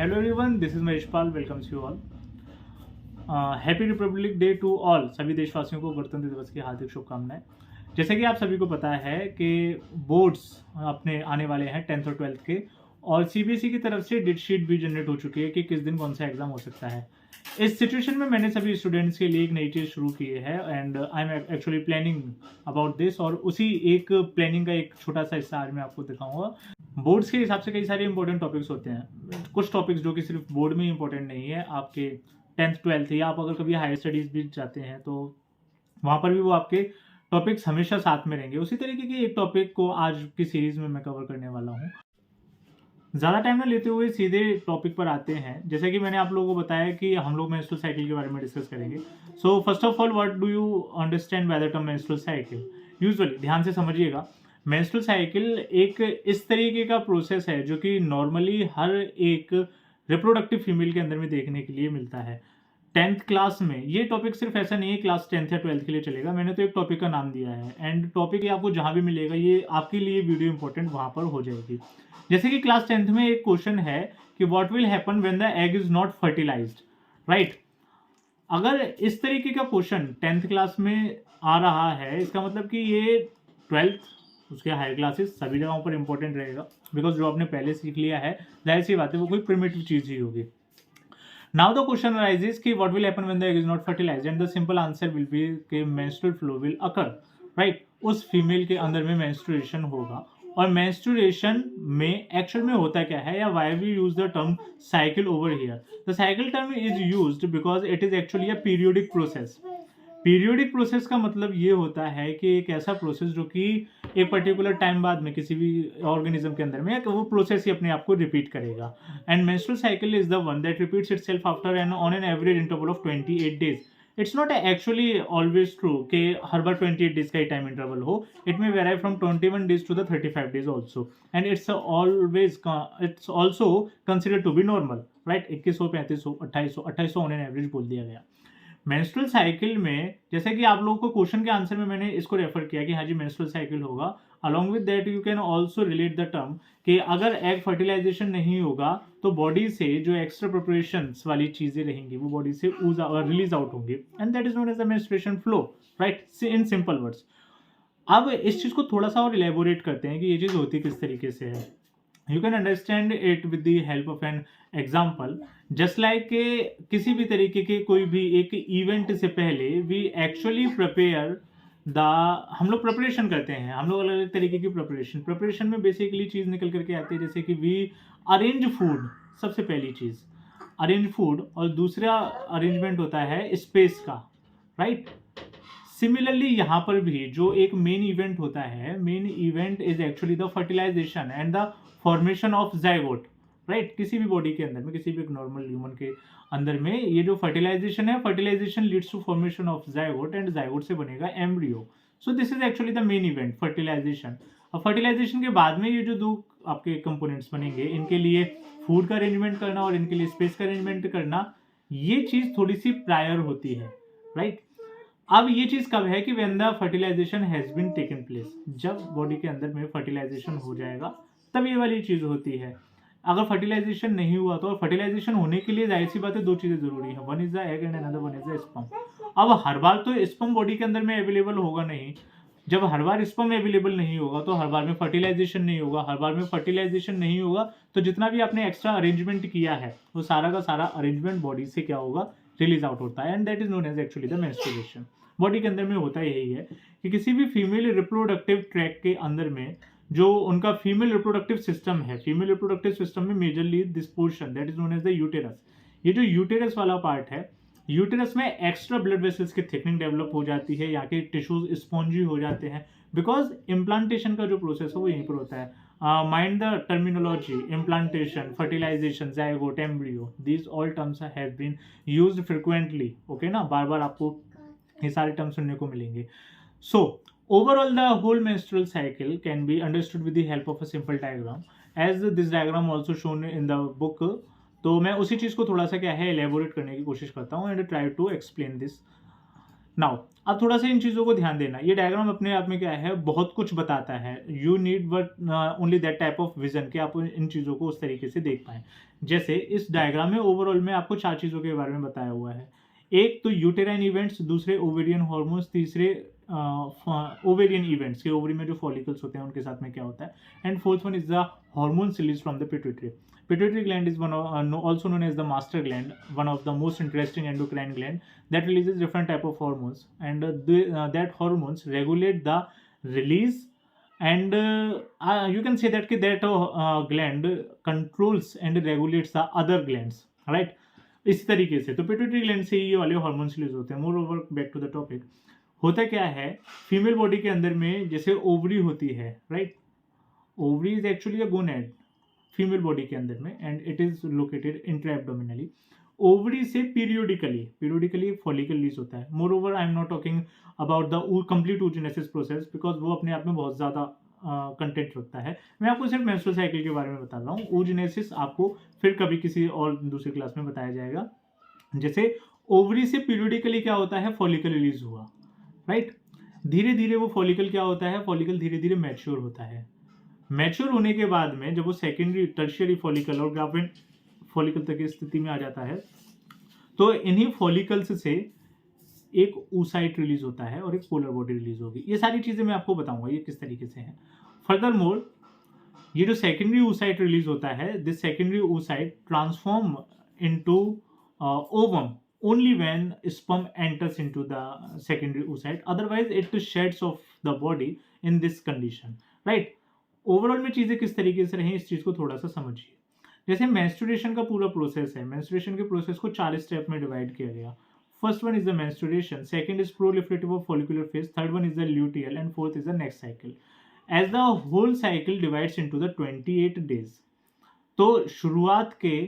Hello everyone, this is Maheshpal. Welcomes you all. Happy republic day to all. सभी देशवासियों को गणतंत्र दिवस की हार्दिक शुभकामनाएं. जैसे कि आप सभी को पता है कि बोर्ड्स अपने आने वाले हैं 10th और 12th के, और सीबीएसई की तरफ से डेट शीट भी जनरेट हो चुकी है कि किस दिन कौन सा एग्जाम हो सकता है. इस सिचुएशन में मैंने सभी स्टूडेंट्स के लिए एक नई चीज़ शुरू की है and I am actually planning about this, और उसी एक प्लानिंग का एक छोटा सा हिस्सा आज मैं आपको दिखाऊंगा. बोर्ड्स के हिसाब से कई सारे इंपॉर्टेंट टॉपिक्स होते हैं. कुछ टॉपिक्स जो कि सिर्फ बोर्ड में इंपॉर्टेंट नहीं है, आपके 10th 12th या आप अगर कभी हायर स्टडीज़ भी जाते हैं तो वहाँ पर भी वो आपके टॉपिक्स हमेशा साथ में रहेंगे. उसी तरीके के एक टॉपिक को आज की सीरीज़ में मैं कवर करने वाला हूँ. ज़्यादा टाइम ना लेते हुए सीधे टॉपिक पर आते हैं. जैसे कि मैंने आप लोगों को बताया कि हम लोग मेंस्ट्रुअल साइकिल के बारे में डिस्कस करेंगे. So first of all, what do you understand by the term menstrual cycle? Usually ध्यान से समझिएगा, मेंस्ट्रुअल साइकिल एक इस तरीके का प्रोसेस है जो कि नॉर्मली हर एक रिप्रोडक्टिव फीमेल के अंदर में देखने के लिए मिलता है. 10th क्लास में ये टॉपिक सिर्फ ऐसा नहीं है क्लास 10th या 12th के लिए चलेगा. मैंने तो एक टॉपिक का नाम दिया है एंड टॉपिक आपको जहाँ भी मिलेगा ये आपके लिए वीडियो इंपॉर्टेंट वहाँ पर हो जाएगी. जैसे कि क्लास 10th में एक क्वेश्चन है कि what will happen when the egg is not fertilised, right? अगर इस तरीके का क्वेश्चन 10th क्लास में आ रहा है, इसका मतलब कि ये 12th उसके हायर क्लासेस सभी जगहों पर इंपॉर्टेंट रहेगा, बिकॉज जो आपने पहले सीख लिया है जाहिर सी बात है वो कोई प्रिमिटिव चीज़ ही होगी. Now the question arises कि what will happen when the egg is not fertilized, and the simple answer will be कि menstrual flow will occur, right? उस फीमेल के अंदर में menstruation होगा. और menstruation में एक्चुअल में होता क्या है, या why we use the term cycle over here? The cycle term is used because it is actually a periodic process. Periodic process का मतलब ये होता है कि एक ऐसा प्रोसेस जो कि एक पर्टिकुलर टाइम बाद में किसी भी ऑर्गेनिज्म के अंदर में वो प्रोसेस ही अपने आप को रिपीट करेगा. And menstrual cycle is the one that repeats itself after an on an average interval of 28 days. It's not actually always true कि हर बार 28 डेज का ही टाइम इंटरवल हो. It may vary from 21 days to the 35 days also, and it's also consider to be normal, right? 2100, 3500, 2800 on an average बोल दिया गया. Menstrual cycle में जैसे कि आप लोगों को क्वेश्चन के आंसर में मैंने इसको रेफर किया कि हाँ जी मेंस्ट्रुअल साइकिल होगा. Along with that you can also relate the term कि अगर एग फर्टिलाइजेशन नहीं होगा तो बॉडी से जो एक्स्ट्रा प्रिपरेशंस वाली चीज़ें रहेंगी वो बॉडी से रिलीज आउट होंगी, and that is known as the menstruation flow, right? In simple words. अब इस चीज़ को थोड़ा सा और इलेबोरेट करते हैं कि ये चीज़ होती किस तरीके से है. You can understand it with the help of an example. Just like किसी भी तरीके के कोई भी एक इवेंट से पहले we actually prepare the हम लोग प्रिपरेशन करते हैं. हम लोग अलग अलग तरीके की प्रिपरेशन में बेसिकली चीज़ निकल करके आती है, जैसे कि we arrange food. सबसे पहली चीज़ अरेंज फूड, और दूसरा अरेंजमेंट होता है स्पेस का, राइट? सिमिलरली यहाँ पर भी जो एक मेन इवेंट होता है, main event is actually the fertilisation and the formation of zygote, right? किसी भी बॉडी के अंदर में, किसी भी एक नॉर्मल ह्यूमन के अंदर में ये जो फर्टिलाइजेशन है, fertilisation leads to formation of zygote and zygote से बनेगा embryo. So this is actually the main event, fertilisation. और फर्टिलाइजेशन के बाद में ये जो दो आपके कंपोनेंट्स बनेंगे, इनके लिए फूड का अरेंजमेंट करना और इनके लिए स्पेस का अरेंजमेंट करना, ये चीज़ थोड़ी सी प्रायर होती है, राइट? अब ये चीज़ कब है कि when the fertilisation has been taken place, जब बॉडी के अंदर में फर्टिलाइजेशन हो जाएगा तब ये वाली चीज़ होती है. अगर फर्टिलाइजेशन नहीं हुआ तो, और फर्टिलाइजेशन होने के लिए जाहिर सी बात है दो चीज़ें जरूरी है, one is the egg and another one is the sperm. अब हर बार तो स्पर्म बॉडी के अंदर में अवेलेबल होगा नहीं. जब हर बार स्पर्म अवेलेबल नहीं होगा तो हर बार में फर्टिलाइजेशन नहीं होगा. हर बार में फर्टिलाइजेशन नहीं होगा तो जितना भी आपने एक्स्ट्रा अरेंजमेंट किया है वो सारा का सारा अरेंजमेंट बॉडी से क्या होगा, रिलीज आउट होता है, and that is known as actually the menstruation. Body के अंदर में होता यही है कि किसी भी फीमेल रिप्रोडक्टिव ट्रैक के अंदर में जो उनका फीमेल रिप्रोडक्टिव सिस्टम है, फीमेल रिप्रोडक्टिव सिस्टम में majorly this portion that is known as the uterus. ये जो यूटेरस वाला पार्ट है, यूटेरस में एक्स्ट्रा ब्लड वेसल्स की थिकनिंग डेवलप हो जाती है, यहाँ के टिश्यूज स्पॉन्जी हो जाते हैं, बिकॉज इम्प्लांटेशन का जो प्रोसेस है वो यहीं पर होता है. Mind the terminology, implantation, fertilisation, zygote, embryo, these all terms have been used frequently. Okay ना, बार बार आपको ये सारे टर्म सुनने को मिलेंगे. So overall the whole menstrual cycle can be understood with the help of a simple diagram, as this diagram also shown in the book. तो मैं उसी चीज़ को थोड़ा सा क्या है एलेबोरेट करने की कोशिश करता हूँ and try to explain this. Now अब थोड़ा सा इन चीज़ों को ध्यान देना। ये डायग्राम अपने आप में क्या है, बहुत कुछ बताता है। You need but only that type of vision कि आप इन चीज़ों को उस तरीके से देख पाएँ। जैसे इस डायग्राम में ओवरऑल में आपको 4 चीज़ों के बारे में बताया हुआ है। एक तो यूटेराइन इवेंट्स, दूसरे ओवेरियन हार्मोन्स, तीसरे ओवेरियन इवेंट्स के ओवरी में जो फॉलिकल्स होते हैं उनके साथ में क्या होता है, and fourth one is the hormones release from the pituitary. Pituitary gland is also known as the master gland, one of the most interesting endocrine gland that releases different type of hormones, and that hormones regulate the release, and you can say that gland controls and regulates the other glands, right? इस तरीके से तो pituitary gland से ये वाले hormones release होते हैं. Moreover back to the topic, होता क्या है फीमेल बॉडी के अंदर में, जैसे ओवरी होती है, right? Ovary is actually a gonad female body के अंदर में, and it is located intraabdominally. Ovary से पीरियोडिकली फॉलिकल रिलीज होता है. Moreover I am not talking about the complete oogenesis process, because वो अपने आप में बहुत ज़्यादा कंटेंट रखता है. मैं आपको सिर्फ मेंस्ट्रुअल साइकिल के बारे में बता रहा हूँ. oogenesis आपको फिर कभी किसी और दूसरी क्लास में बताया जाएगा. जैसे ओवरी से पीरियोडिकली क्या होता है, फॉलिकल रिलीज हुआ, राइट? धीरे धीरे वो फॉलिकल क्या होता है, फॉलिकल धीरे धीरे मैच्योर होता है. मैच्योर होने के बाद में जब वो सेकेंडरी टर्शियरी फॉलिकल और ग्राफिन फॉलिकल तक की स्थिति में आ जाता है, तो इन्हीं फॉलिकल्स से एक oocyte रिलीज होता है और एक पोलर बॉडी रिलीज होगी. ये सारी चीजें मैं आपको बताऊंगा ये किस तरीके से है. फर्दर मोर, ये जो सेकेंडरी oocyte रिलीज होता है, this secondary oocyte transform into ovum only when sperm enters into the secondary oocyte, otherwise it sheds off the body in this condition, right? Overall में चीजें किस तरीके से रही, इस चीज को थोड़ा सा समझिए. जैसे मेंस्ट्रुएशन का पूरा प्रोसेस है, मेंस्ट्रुएशन के प्रोसेस को 4 स्टेप में डिवाइड किया गया. First one is the menstruation, second is proliferative of follicular phase, third one is the luteal, and fourth is the next cycle. As the whole cycle divides into the 28 days. तो शुरुआत के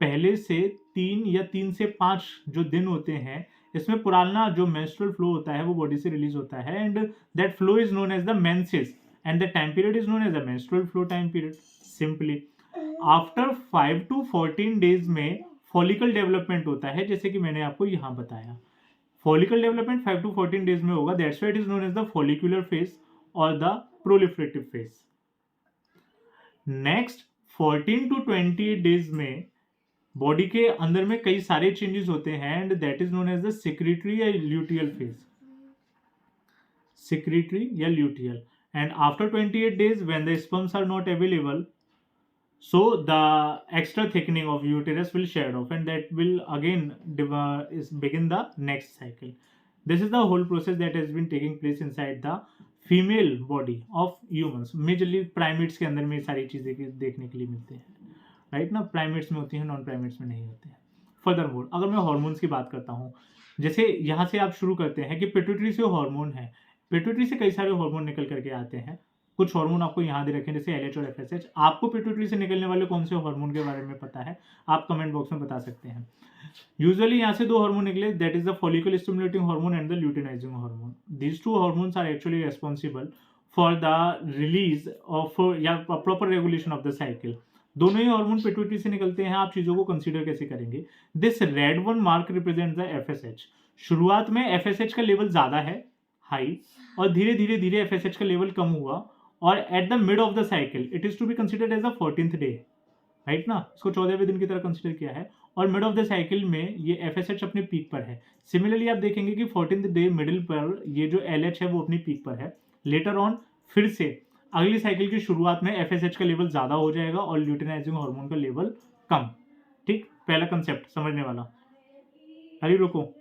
पहले से 3 या 3 से 5 जो दिन होते हैं, इसमें पुराना जो मेंस्ट्रुअल फ्लो होता है वो बॉडी से रिलीज होता है, and that flow is known as the menses, and the time period is known as the menstrual flow time period. Simply after 5 to 14 days में follicle development होता है, जैसे कि मैंने आपको यहाँ बताया. follicle development 5 to 14 days में होगा, that's why it is known as the follicular phase or the proliferative phase. next 14 to 28 days में बॉडी के अंदर में कई सारे चेंजेस होते हैं, and that is known as the secretory या luteal phase. secretory या luteal. And after 28 days, when the sperms are not available, so the extra thickening of uterus will shed off, and that will again begin the next cycle. This is the whole process that has been taking place inside the female body of humans. Majorly primates के अंदर में सारी चीजें देखने के लिए मिलते हैं, राइट ना? प्राइमेट्स में होती हैं, नॉन प्राइमेट्स में नहीं होते हैं. फर्दरमोर अगर मैं हार्मोन्स की बात करता हूँ, जैसे यहाँ से आप शुरू करते हैं कि पिट्यूटरी से हार्मोन है. पिट्यूटरी से कई सारे हार्मोन निकल करके आते हैं. कुछ हार्मोन आपको यहाँ दे रखे हैं, जैसे LH और FSH. आपको पिट्यूटरी से निकलने वाले कौन से हार्मोन के बारे में पता है, आप कमेंट बॉक्स में बता सकते हैं. यूजुअली यहाँ से 2 हार्मोन निकले, that is the follicle stimulating hormone and the luteinizing hormone. These 2 hormones are actually responsible for the release of या proper regulation of the cycle. दोनों ही हार्मोन पिट्यूटरी से निकलते हैं. आप चीजों को कंसीडर कैसे करेंगे? This red one mark represent the FSH. शुरुआत में FSH का लेवल ज्यादा है, हाई, और धीरे धीरे धीरे FSH का लेवल कम हुआ, और at the mid of the cycle it is to be considered as the 14th day, right ना? इसको 14वें दिन की तरह कंसिडर किया है, और मिड ऑफ द साइकिल में ये FSH अपने पीक पर है. सिमिलरली आप देखेंगे कि 14th डे मिडिल पर ये जो LH है वो अपनी पीक पर है. लेटर ऑन फिर से अगली साइकिल की शुरुआत में FSH का लेवल ज्यादा हो जाएगा और ल्यूटिनाइजिंग हार्मोन का लेवल कम. ठीक, पहला कंसेप्ट समझने वाला. अरे रुको,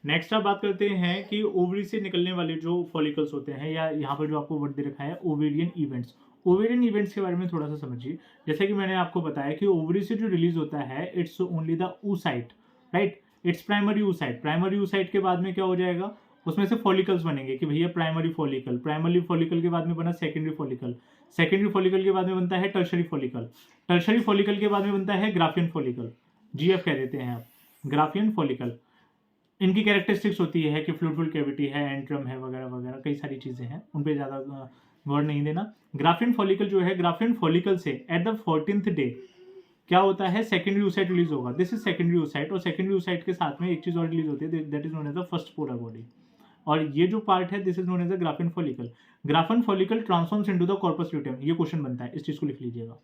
नेक्स्ट आप बात करते हैं कि ओवरी से निकलने वाले जो फॉलिकल्स होते हैं, या यहाँ पर जो आपको वर्ड दे रखा है ओवेरियन इवेंट्स. ओवेरियन इवेंट्स के बारे में थोड़ा सा समझिए. जैसे कि मैंने आपको बताया कि ओवरी से जो रिलीज होता है, it's only the oocyte, right? Its primary oocyte. Primary oocyte के बाद में क्या हो जाएगा, उसमें से फॉलिकल्स बनेंगे कि भैया प्राइमरी फॉलिकल. प्राइमरी फॉलिकल के बाद में बना सेकेंडरी फॉलिकल. सेकेंडरी फॉलिकल के बाद में बनता है टर्शरी फॉलिकल. टर्शरी फॉलिकल के बाद में बनता है ग्राफियन फॉलिकल. GF कह देते हैं आप, ग्राफियन फॉलिकल. इनकी कैरेक्टरिस्टिक्स होती है कि फ्लूइड कैविटी है, एंट्रम है, वगैरह वगैरह कई सारी चीज़ें हैं, उन पर ज़्यादा वर्ड नहीं देना. ग्राफियन फॉलिकल जो है, ग्राफियन फॉलिकल से एट द 14th डे क्या होता है, सेकेंडरी oocyte रिलीज होगा, दिस इज सेकेंडरी oocyte, और सेकेंडरी oocyte के साथ में एक चीज और रिलीज होती है, that is known as the first polar body, और ये जो पार्ट है this is known as the graafian follicle. Graafian follicle transforms into the corpus luteum, ये क्वेश्चन बनता है, इस चीज को लिख लीजिएगा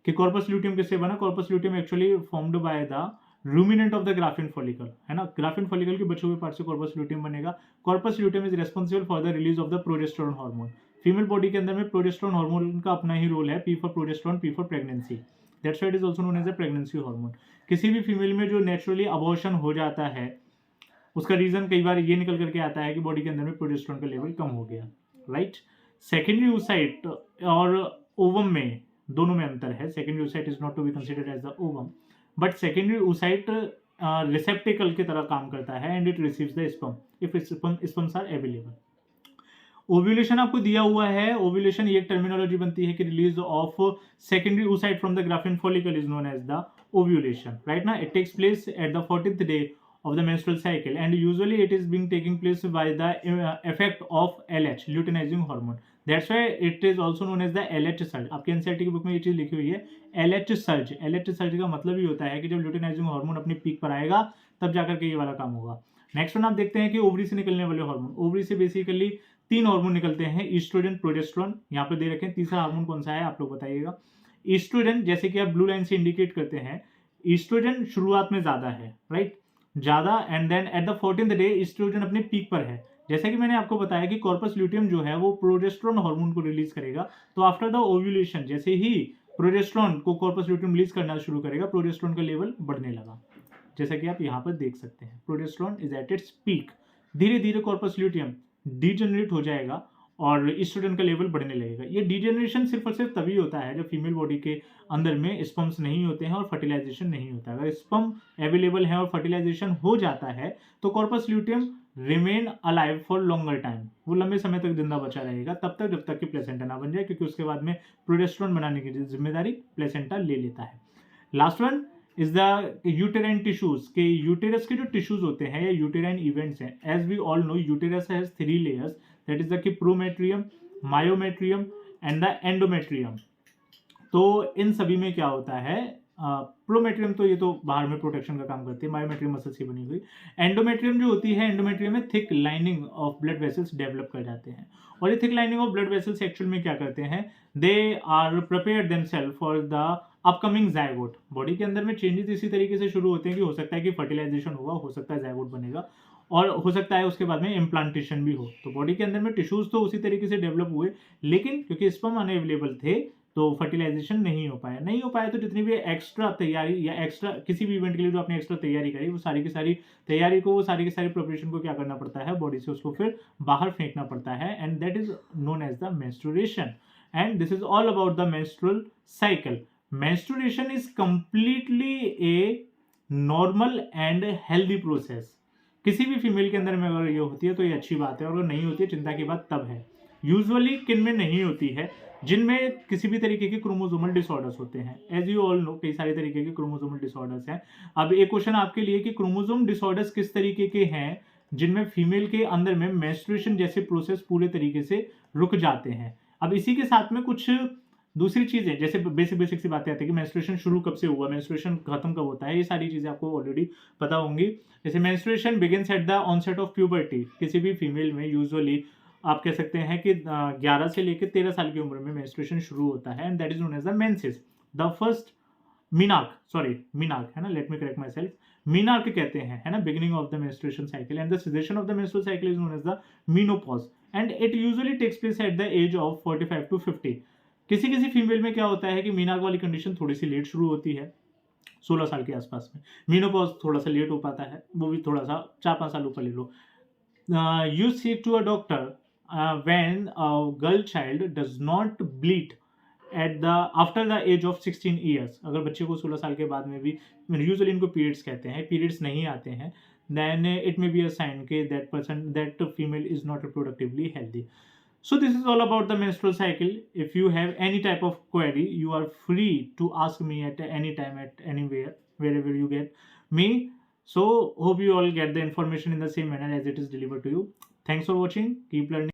कि कॉर्पस ल्यूटियम किससे बना, corpus luteum actually formed by the ruminant of the graafian follicle, है ना, ग्राफिन फॉलिकल के बचे हुए पार्ट से कॉर्पस ल्यूटियम बनेगा। Corpus luteum is responsible for the release of the progesterone hormone. Female body के अंदर में प्रोजेस्टेरोन हार्मोन का अपना ही रोल है, P for progesterone, P for pregnancy, that's why it is also known as a pregnancy hormone. किसी भी female में जो नेचुरली अबॉर्शन हो जाता है उसका रीजन कई बार ये निकल करके आता है कि बॉडी के अंदर में प्रोजेस्टेरोन का लेवल कम हो गया, राइट। सेकेंडरी oocyte और ओवम में दोनों में अंतर है, secondary oocyte is not to be considered as the ovum, but secondary oocyte receptacle की तरह काम करता है and it receives the sperm if sperms are available. Ovulation आपको दिया हुआ है, ओव्यूलेशन ये टर्मिनोलॉजी बनती है कि release of secondary oocyte from the graafian follicle is known as the ovulation, right ना। It takes place at the 14th day of the menstrual cycle and usually it is being taking place by the effect of LH, luteinizing hormone, that's why it is also known as the LH surge। आपके NCERT की book में ये चीज लिखी हुई है, LH surge। LH surge का मतलब ही होता है कि जब luteinizing hormone अपनी पीक पर आएगा तब जाकर के ये वाला काम होगा। नेक्स्ट वन आप देखते हैं कि ओवरी से निकलने वाले हार्मोन, ओवरी से बेसिकली 3 हार्मोन निकलते हैं, ईस्ट्रोजन, प्रोजेस्टेरोन, यहाँ पे दे रखे हैं। तीसरा हार्मोन कौन सा है आप लोग बताइएगा। ईस्ट्रोजन, जैसे कि आप ब्लू लाइन से इंडिकेट करते हैं, ईस्ट्रोजन शुरुआत में ज्यादा है, राइट, ज्यादा, and then at the 14th day oestrogen अपने पीक पर है। जैसा कि मैंने आपको बताया कि कॉर्पस ल्यूटियम जो है वो प्रोजेस्टेरोन हार्मोन को रिलीज करेगा, तो आफ्टर द ओव्यूलेशन जैसे ही प्रोजेस्टेरोन को कॉर्पस ल्यूटियम रिलीज करना शुरू करेगा, प्रोजेस्टेरोन का लेवल बढ़ने लगा, जैसा कि आप यहाँ पर देख सकते हैं, progesterone is at its peak. धीरे धीरे कॉर्पस ल्यूटियम डिजेनरेट हो जाएगा और ईस्ट्रोजन का लेवल बढ़ने लगेगा। ये डिजेनरेशन सिर्फ और सिर्फ तभी होता है जब फीमेल बॉडी के अंदर में स्पर्म्स नहीं होते हैं और फर्टिलाइजेशन नहीं होता है। अगर स्पर्म अवेलेबल है और फर्टिलाइजेशन हो जाता है तो corpus luteum remain alive for longer time, वो लंबे समय तक जिंदा बचा रहेगा, तब तक जब तक कि प्लेसेंटा ना बन जाए, क्योंकि उसके बाद में प्रोजेस्टेरोन बनाने की जिम्मेदारी प्लेसेंटा ले लेता है। Last one is the uterine tissues, के यूटेरस के जो टिश्यूज होते हैं या यूटेराइन इवेंट्स हैं, as we all know uterus has 3 layers, that is the perimetrium, myometrium and the endometrium. तो इन सभी में क्या होता है, प्रोमेट्रियम तो ये तो बाहर में प्रोटेक्शन का काम करती है, मायोमेट्रियम मसल से बनी हुई। एंडोमेट्रियम जो होती है, एंडोमेट्रियम में thick lining of blood vessels develop कर जाते हैं, और ये thick lining of blood vessels actual में क्या करते हैं, they are prepare themselves for the upcoming zygote. Body के अंदर में चेंजेस इसी तरीके से शुरू होते हैं कि हो सकता है कि फर्टिलाइजेशन होगा, हो सकता है जायगोट बनेगा, और हो सकता है उसके बाद में इम्प्लांटेशन भी हो। तो बॉडी के अंदर में टिश्यूज तो उसी तरीके से डेवलप हुए, लेकिन क्योंकि स्पर्म अनअवेलेबल थे तो फर्टिलाइजेशन नहीं हो पाया, तो जितनी भी एक्स्ट्रा तैयारी या एक्स्ट्रा किसी भी इवेंट के लिए जो आपने एक्स्ट्रा तैयारी करी, वो सारी की सारी तैयारी को, वो सारी की सारी प्रिपरेशन को क्या करना पड़ता है, बॉडी से उसको फिर बाहर फेंकना पड़ता है, and that is known as the menstruation, and this is all about the menstrual cycle. Menstruation is completely a normal and healthy process. किसी भी फीमेल के अंदर में अगर ये होती है तो ये अच्छी बात है, और अगर नहीं होती है चिंता की बात तब है। यूजुअली किन में नहीं होती है, जिनमें किसी भी तरीके के क्रोमोसोमल डिसऑर्डर्स होते हैं। एज यू ऑल नो कई सारे तरीके के क्रोमोसोमल डिसऑर्डर्स हैं। अब एक क्वेश्चन आपके लिए कि क्रोमोसोम डिसऑर्डर्स किस तरीके के हैं जिनमें फीमेल के अंदर में मेंस्ट्रुएशन जैसे प्रोसेस पूरे तरीके से रुक जाते हैं। अब इसी के साथ में कुछ दूसरी चीजें, जैसे बेसिक सी बातें आती है कि मेंस्ट्रुएशन शुरू कब से हुआ, मेंस्ट्रुएशन खत्म कब होता है, ये सारी चीजें आपको ऑलरेडी पता होंगी। जैसे menstruation begins at the onset of puberty, किसी भी फीमेल में यूजुअली आप कह सकते हैं कि 11 से लेकर 13 साल की उम्र में मेंस्ट्रुएशन शुरू होता है, and that is known as the menses. The first menarche है ना, let me correct myself, menarche कहते हैं, है ना, beginning of the menstruation cycle, and the cessation of the menstrual cycle is known as the menopause, and it usually takes place at the age of 45 to 50। किसी किसी female में क्या होता है कि मीनार्क वाली कंडीशन थोड़ी सी लेट शुरू होती है, 16 साल के आसपास में। मीनोपॉज थोड़ा सा लेट हो पाता है, वो भी थोड़ा सा 4-5 साल ऊपर ले लो। You see to a doctor when a girl child does not bleed after the age of 16 years। अगर बच्चे को 16 साल के बाद में भी, यूजुअली इनको पीरियड्स कहते हैं, पीरियड्स नहीं आते हैं, then it may be a sign कि that female is not reproductively healthy। So this is all about the menstrual cycle. If you have any type of query, you are free to ask me at any time, at anywhere, wherever you get me. So hope you all get the information in the same manner as it is delivered to you. Thanks for watching. Keep learning.